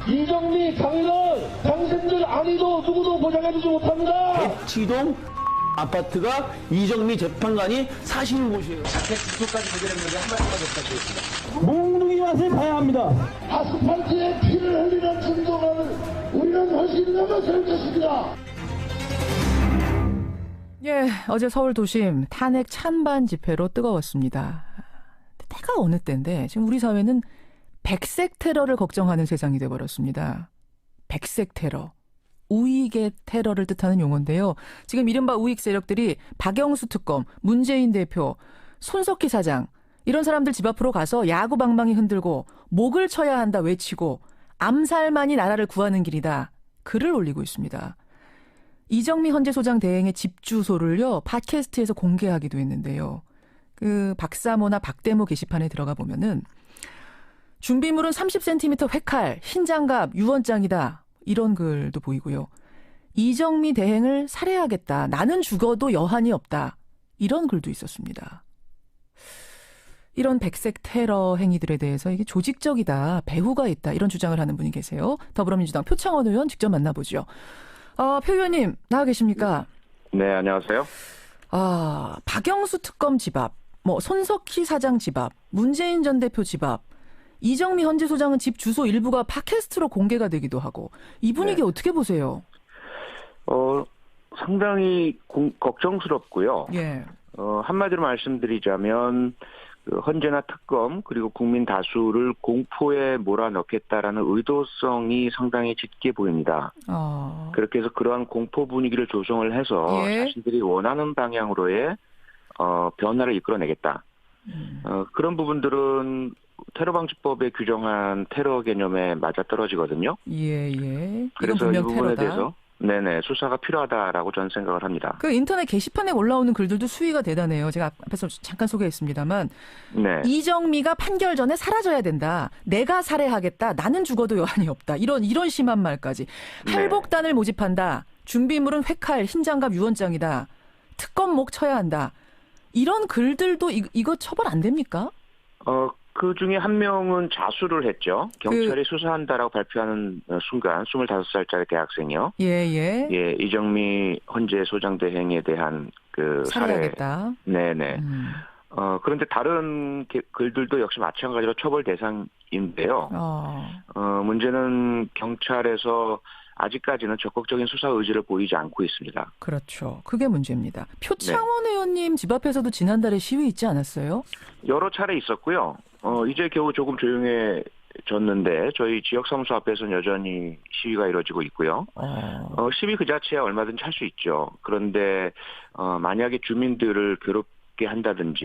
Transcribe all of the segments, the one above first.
이정미 장인은 당신들 아니도 누구도 보장해주지 못합니다. 대치동 아파트가 이정미 재판관이 사시는 곳이에요. 자택 구속까지 해결했는데 한 말씀만 더 부탁드리겠습니다. 몽둥이 맛을 봐야 합니다. 아스팔트에 피를 흘리는 충동을 우리는 할 수 있는 것을 것입니다. 예, 어제 서울 도심 탄핵 찬반 집회로 뜨거웠습니다. 때가 어느 때인데 지금 우리 사회는 백색 테러를 걱정하는 세상이 돼버렸습니다. 백색 테러. 우익의 테러를 뜻하는 용어인데요. 지금 이른바 우익 세력들이 박영수 특검, 문재인 대표, 손석희 사장 이런 사람들 집 앞으로 가서 야구 방망이 흔들고 목을 쳐야 한다 외치고 암살만이 나라를 구하는 길이다. 글을 올리고 있습니다. 이정미 헌재소장 대행의 집 주소를요. 팟캐스트에서 공개하기도 했는데요. 그 박사모나 박대모 게시판에 들어가 보면은 준비물은 30cm 회칼, 흰 장갑, 유언장이다. 이런 글도 보이고요. 이정미 대행을 살해하겠다. 나는 죽어도 여한이 없다. 이런 글도 있었습니다. 이런 백색 테러 행위들에 대해서 이게 조직적이다. 배후가 있다. 이런 주장을 하는 분이 계세요. 더불어민주당 표창원 의원 직접 만나보죠. 표 의원님 나와 계십니까? 네, 안녕하세요. 박영수 특검 집 앞, 손석희 사장 집 앞, 문재인 전 대표 집 앞, 이정미 헌재소장은 집 주소 일부가 팟캐스트로 공개가 되기도 하고 이 분위기 네. 어떻게 보세요? 상당히 걱정스럽고요. 예. 한마디로 말씀드리자면 그 헌재나 특검 그리고 국민 다수를 공포에 몰아넣겠다라는 의도성이 상당히 짙게 보입니다. 그렇게 해서 그러한 공포 분위기를 조성을 해서 예. 자신들이 원하는 방향으로의 변화를 이끌어내겠다. 그런 부분들은 테러방지법에 규정한 테러 개념에 맞아떨어지거든요. 예. 이건 그래서 이 분명 부분에 테러다. 대해서 수사가 필요하다라고 저는 생각을 합니다. 그 인터넷 게시판에 올라오는 글들도 수위가 대단해요. 제가 앞에서 잠깐 소개했습니다만 네. 이정미가 판결 전에 사라져야 된다. 내가 살해하겠다. 나는 죽어도 여한이 없다. 이런 심한 말까지. 네. 할복단을 모집한다. 준비물은 회칼, 흰장갑, 유언장이다. 특검 목 쳐야 한다. 이런 글들도 이거 처벌 안 됩니까? 그 중에 한 명은 자수를 했죠. 경찰이 수사한다라고 발표하는 순간 25살짜리 대학생이요. 예. 이정미 헌재 소장 대행에 대한 그 살해하겠다. 네네. 그런데 다른 글들도 역시 마찬가지로 처벌 대상인데요. 문제는 경찰에서 아직까지는 적극적인 수사 의지를 보이지 않고 있습니다. 그렇죠. 그게 문제입니다. 표창원 의원님 집 앞에서도 지난달에 시위 있지 않았어요? 여러 차례 있었고요. 이제 겨우 조금 조용해졌는데 저희 지역사무소 앞에서는 여전히 시위가 이루어지고 있고요. 시위 그 자체야 얼마든지 할 수 있죠. 그런데 만약에 주민들을 괴롭게 한다든지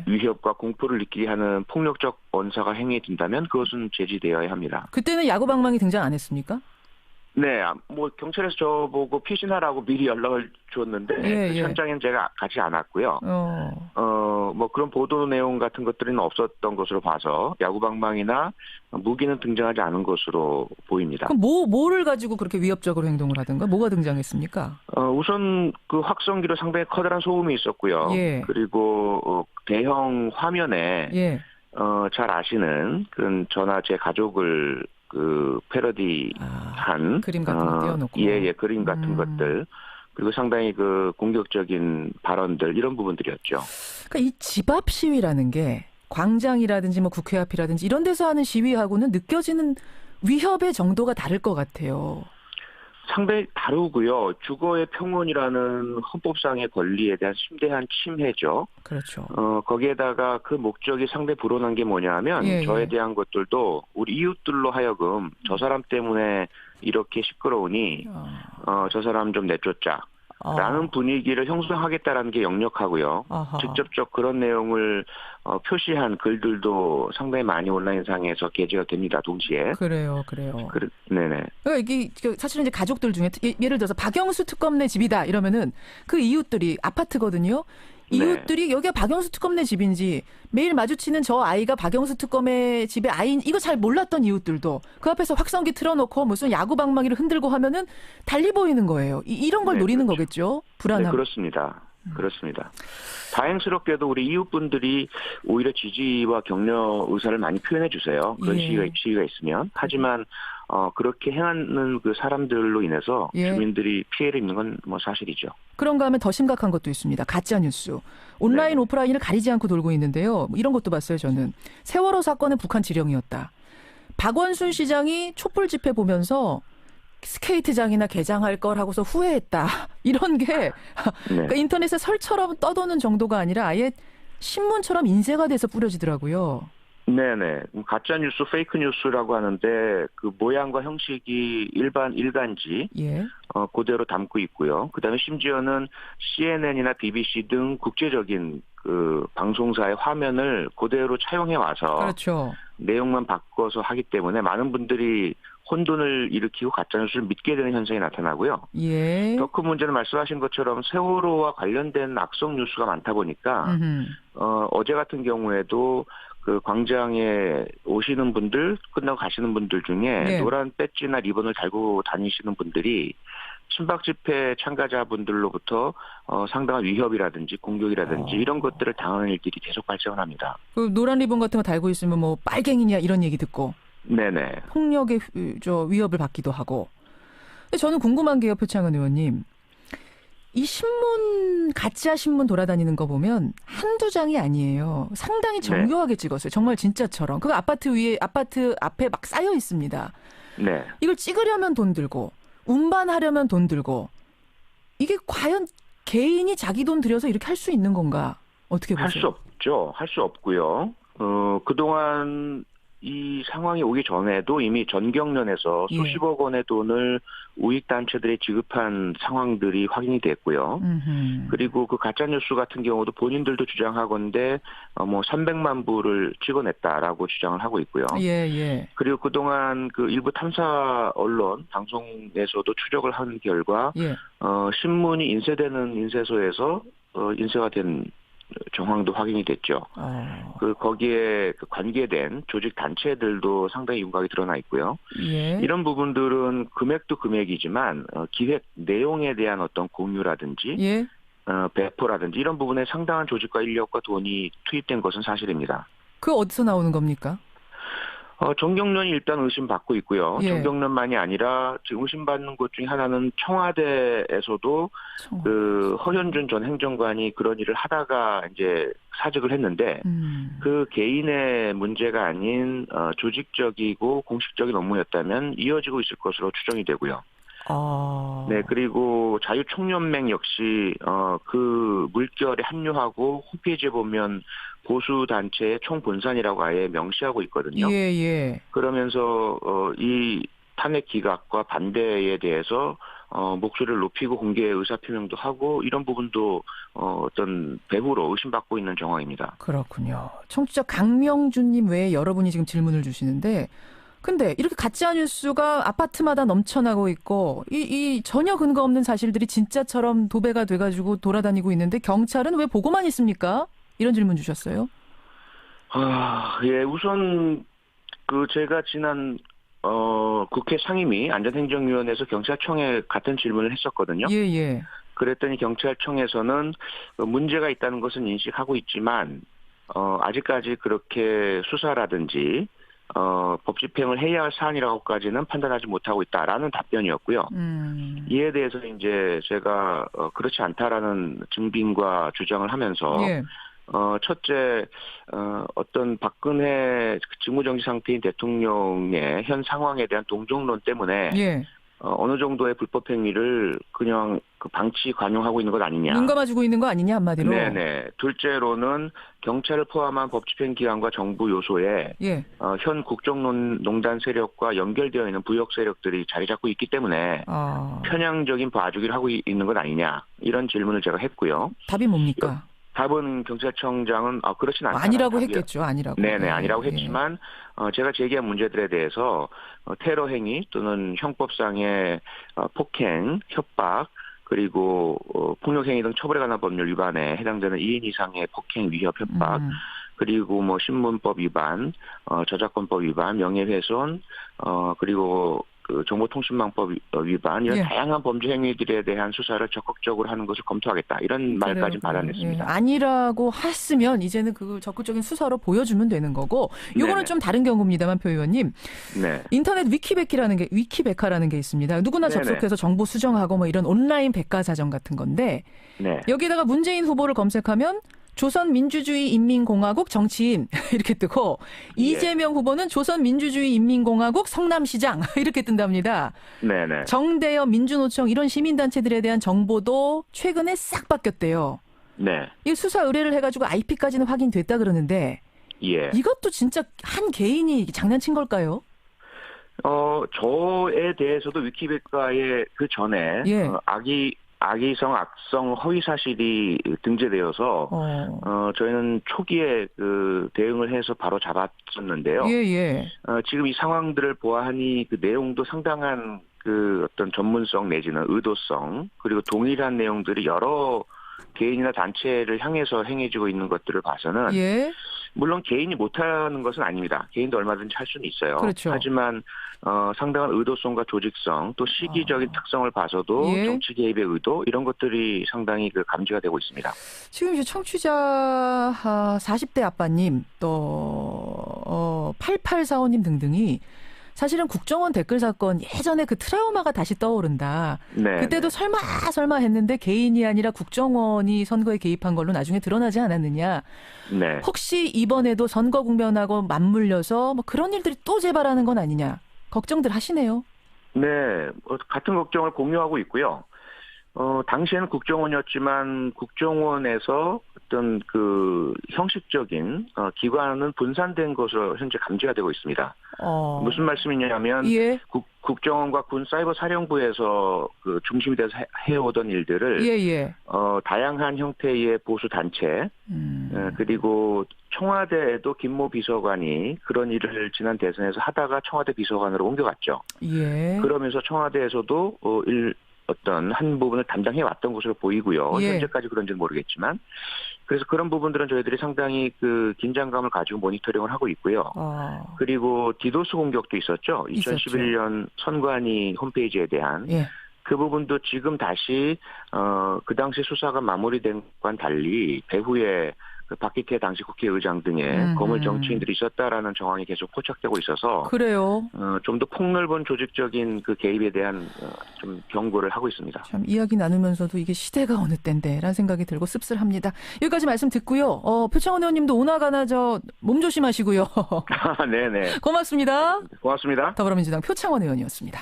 위협과 공포를 느끼게 하는 폭력적 언사가 행해진다면 그것은 제지되어야 합니다. 그때는 야구 방망이 등장 안 했습니까? 네, 경찰에서 저보고 피신하라고 미리 연락을 줬는데 현장에는 제가 가지 않았고요. 그런 보도 내용 같은 것들은 없었던 것으로 봐서 야구방망이나 무기는 등장하지 않은 것으로 보입니다. 그럼 뭐를 가지고 그렇게 위협적으로 행동을 하던가? 뭐가 등장했습니까? 우선 그 확성기로 상당히 커다란 소음이 있었고요. 그리고 대형 화면에 잘 아시는 그런 저나 제 가족을 그 패러디한 그림 같은 거 띄워놓고 그림 같은 것들 그리고 상당히 그 공격적인 발언들 이런 부분들이었죠. 그러니까 이 집 앞 시위라는 게 광장이라든지 국회 앞이라든지 이런 데서 하는 시위하고는 느껴지는 위협의 정도가 다를 것 같아요. 상당히 다르고요. 주거의 평온이라는 헌법상의 권리에 대한 심대한 침해죠. 그렇죠. 거기에다가 그 목적이 상당히 불온한 게 뭐냐면 저에 대한 것들도 우리 이웃들로 하여금 저 사람 때문에 이렇게 시끄러우니 저 사람 좀 내쫓자. 라는 분위기를 형성하겠다라는 게 역력하고요. 직접적 그런 내용을 표시한 글들도 상당히 많이 온라인상에서 게재가 됩니다. 동시에. 그래요. 네네. 그러니까 이게 사실은 이제 가족들 중에 예를 들어서 박영수 특검네 집이다 이러면은 그 이웃들이 아파트거든요. 이웃들이 여기가 박영수 특검네 집인지 매일 마주치는 저 아이가 박영수 특검의 집의 아이인 이거 잘 몰랐던 이웃들도 그 앞에서 확성기 틀어놓고 무슨 야구 방망이를 흔들고 하면은 달리 보이는 거예요. 이런 걸 노리는 거겠죠. 불안함. 네, 그렇습니다. 다행스럽게도 우리 이웃분들이 오히려 지지와 격려 의사를 많이 표현해 주세요. 그런 시위가 있으면. 하지만 그렇게 행하는 그 사람들로 인해서 예. 주민들이 피해를 입는 건 뭐 사실이죠. 그런가 하면 더 심각한 것도 있습니다. 가짜뉴스. 온라인, 네. 오프라인을 가리지 않고 돌고 있는데요. 뭐 이런 것도 봤어요, 저는. 세월호 사건은 북한 지령이었다. 박원순 시장이 촛불 집회 보면서 스케이트장이나 개장할 걸 하고서 후회했다. 이런 게 네. 그러니까 인터넷에 설처럼 떠도는 정도가 아니라 아예 신문처럼 인쇄가 돼서 뿌려지더라고요. 네네. 가짜 뉴스, 페이크 뉴스라고 하는데 그 모양과 형식이 일간지 예. 그대로 담고 있고요. 그다음에 심지어는 CNN이나 BBC 등 국제적인 그 방송사의 화면을 그대로 차용해 와서 그렇죠. 내용만 바꿔서 하기 때문에 많은 분들이 혼돈을 일으키고 가짜 뉴스를 믿게 되는 현상이 나타나고요. 예. 더 큰 문제는 말씀하신 것처럼 세월호와 관련된 악성 뉴스가 많다 보니까 어제 같은 경우에도 그 광장에 오시는 분들, 끝나고 가시는 분들 중에 네. 노란 배지나 리본을 달고 다니시는 분들이 친박 집회 참가자분들로부터 상당한 위협이라든지 공격이라든지 이런 것들을 당하는 일들이 계속 발생을 합니다. 그 노란 리본 같은 거 달고 있으면 뭐 빨갱이냐 이런 얘기 듣고 네네. 폭력의 위협을 받기도 하고. 근데 저는 궁금한 게요, 표창원 의원님. 이 가짜 신문 돌아다니는 거 보면 한두 장이 아니에요. 상당히 정교하게 찍었어요. 정말 진짜처럼. 그거 아파트 앞에 막 쌓여 있습니다. 네. 이걸 찍으려면 돈 들고, 운반하려면 돈 들고, 이게 과연 개인이 자기 돈 들여서 이렇게 할 수 있는 건가? 어떻게 보세요? 할 수 없죠. 할 수 없고요. 그동안 이 상황이 오기 전에도 이미 전경련에서 예. 수십억 원의 돈을 우익단체들이 지급한 상황들이 확인이 됐고요. 그리고 그 가짜뉴스 같은 경우도 본인들도 주장하건대 뭐 300만 부를 찍어냈다라고 주장을 하고 있고요. 예, 예. 그리고 그동안 그 일부 탐사 언론 방송에서도 추적을 한 결과 예. 신문이 인쇄되는 인쇄소에서 인쇄가 된 정황도 확인이 됐죠. 거기에 관계된 조직 단체들도 상당히 윤곽이 드러나 있고요. 예. 이런 부분들은 금액도 금액이지만 기획 내용에 대한 어떤 공유라든지 예. 배포라든지 이런 부분에 상당한 조직과 인력과 돈이 투입된 것은 사실입니다. 그 어디서 나오는 겁니까? 정경련이 일단 의심받고 있고요. 예. 정경련만이 아니라 지금 의심받는 것 중에 하나는 청와대에서도 그 허현준 전 행정관이 그런 일을 하다가 이제 사직을 했는데 그 개인의 문제가 아닌 조직적이고 공식적인 업무였다면 이어지고 있을 것으로 추정이 되고요. 네, 그리고 자유총연맹 역시 그 물결에 합류하고 홈페이지에 보면 보수 단체의 총본산이라고 아예 명시하고 있거든요. 예, 예. 그러면서 이 탄핵 기각과 반대에 대해서 목소리를 높이고 공개 의사표명도 하고 이런 부분도 어떤 배후로 의심받고 있는 정황입니다. 그렇군요. 청취자 강명준님 외에 여러분이 지금 질문을 주시는데 근데 이렇게 가짜 뉴스가 아파트마다 넘쳐나고 있고 이 전혀 근거 없는 사실들이 진짜처럼 도배가 돼가지고 돌아다니고 있는데 경찰은 왜 보고만 있습니까? 이런 질문 주셨어요. 예, 우선 제가 지난 국회 상임위 안전행정위원회에서 경찰청에 같은 질문을 했었거든요. 예, 예. 그랬더니 경찰청에서는 문제가 있다는 것은 인식하고 있지만 아직까지 그렇게 수사라든지 법 집행을 해야 할 사안이라고까지는 판단하지 못하고 있다라는 답변이었고요. 이에 대해서 이제 제가 그렇지 않다라는 증빙과 주장을 하면서 예. 첫째 어떤 박근혜 직무정지 상태인 대통령의 현 상황에 대한 동정론 때문에 예. 어느 정도의 불법 행위를 그냥 방치 관용하고 있는 것 아니냐. 눈 감아주고 있는 거 아니냐 한마디로. 네네. 둘째로는 경찰을 포함한 법집행기관과 정부 요소에 예. 현 국정농단 세력과 연결되어 있는 부역 세력들이 자리 잡고 있기 때문에 편향적인 봐주기를 하고 있는 것 아니냐. 이런 질문을 제가 했고요. 답이 뭡니까? 답은 경찰청장은 그렇진 않다. 아니라고 했겠죠. 아니라고. 네네. 예. 아니라고 했지만 제가 제기한 문제들에 대해서 테러 행위 또는 형법상의 폭행, 협박 그리고 폭력 행위 등 처벌에 관한 법률 위반에 해당되는 2인 이상의 폭행, 위협, 협박 그리고 뭐 신문법 위반, 저작권법 위반, 명예훼손 그리고 그 정보통신망법 위반 이런 예. 다양한 범죄 행위들에 대한 수사를 적극적으로 하는 것을 검토하겠다 이런 말까지 받아냈습니다. 예. 아니라고 했으면 이제는 그 적극적인 수사로 보여주면 되는 거고 이거는 네네. 좀 다른 경우입니다만 표 의원님 네. 인터넷 위키백화라는 게 있습니다. 누구나 네네. 접속해서 정보 수정하고 뭐 이런 온라인 백과사전 같은 건데 네. 여기다가 문재인 후보를 검색하면 조선민주주의인민공화국 정치인 이렇게 뜨고 이재명 후보는 조선민주주의인민공화국 성남시장 이렇게 뜬답니다. 네네. 정대협 민주노총 이런 시민단체들에 대한 정보도 최근에 싹 바뀌었대요. 네. 이 수사 의뢰를 해가지고 IP까지는 확인됐다 그러는데 예. 이것도 진짜 한 개인이 장난친 걸까요? 저에 대해서도 위키백과에 그 전에 예. 악의성, 악성, 허위 사실이 등재되어서 저희는 초기에 그 대응을 해서 바로 잡았었는데요. 예. 지금 이 상황들을 보아하니 그 내용도 상당한 그 어떤 전문성 내지는 의도성 그리고 동일한 내용들이 여러 개인이나 단체를 향해서 행해지고 있는 것들을 봐서는 예. 물론 개인이 못하는 것은 아닙니다. 개인도 얼마든지 할 수는 있어요. 그렇죠. 하지만 상당한 의도성과 조직성 또 시기적인 특성을 봐서도 예. 정치 개입의 의도 이런 것들이 상당히 그 감지가 되고 있습니다. 지금 이제 청취자 40대 아빠님 또 8845님 등등이 사실은 국정원 댓글 사건 예전에 그 트라우마가 다시 떠오른다. 네. 그때도 설마 했는데 개인이 아니라 국정원이 선거에 개입한 걸로 나중에 드러나지 않았느냐. 네. 혹시 이번에도 선거 국면하고 맞물려서 뭐 그런 일들이 또 재발하는 건 아니냐. 걱정들 하시네요. 네. 같은 걱정을 공유하고 있고요. 당시에는 국정원이었지만 국정원에서 어떤 그 형식적인 기관은 분산된 것으로 현재 감지가 되고 있습니다. 무슨 말씀이냐면 예. 국정원과 군 사이버 사령부에서 그 중심이 돼서 해오던 일들을 예. 다양한 형태의 보수 단체 그리고 청와대에도 김모 비서관이 그런 일을 지난 대선에서 하다가 청와대 비서관으로 옮겨갔죠. 예. 그러면서 청와대에서도 어떤 한 부분을 담당해 왔던 것으로 보이고요. 예. 현재까지 그런지는 모르겠지만 그래서 그런 부분들은 저희들이 상당히 그 긴장감을 가지고 모니터링을 하고 있고요. 그리고 디도스 공격도 있었죠. 2011년 선관위 홈페이지에 대한 예. 그 부분도 지금 다시 그 당시 수사가 마무리된 것과는 달리 배후에 그 박기태 당시 국회의장 등의 거물 정치인들이 있었다라는 정황이 계속 포착되고 있어서 그래요. 좀 더 폭넓은 조직적인 그 개입에 대한 좀 경고를 하고 있습니다. 참 이야기 나누면서도 이게 시대가 어느 때인데라는 생각이 들고 씁쓸합니다. 여기까지 말씀 듣고요. 표창원 의원님도 오나가나 몸 조심하시고요. 네네. 고맙습니다. 고맙습니다. 더불어민주당 표창원 의원이었습니다.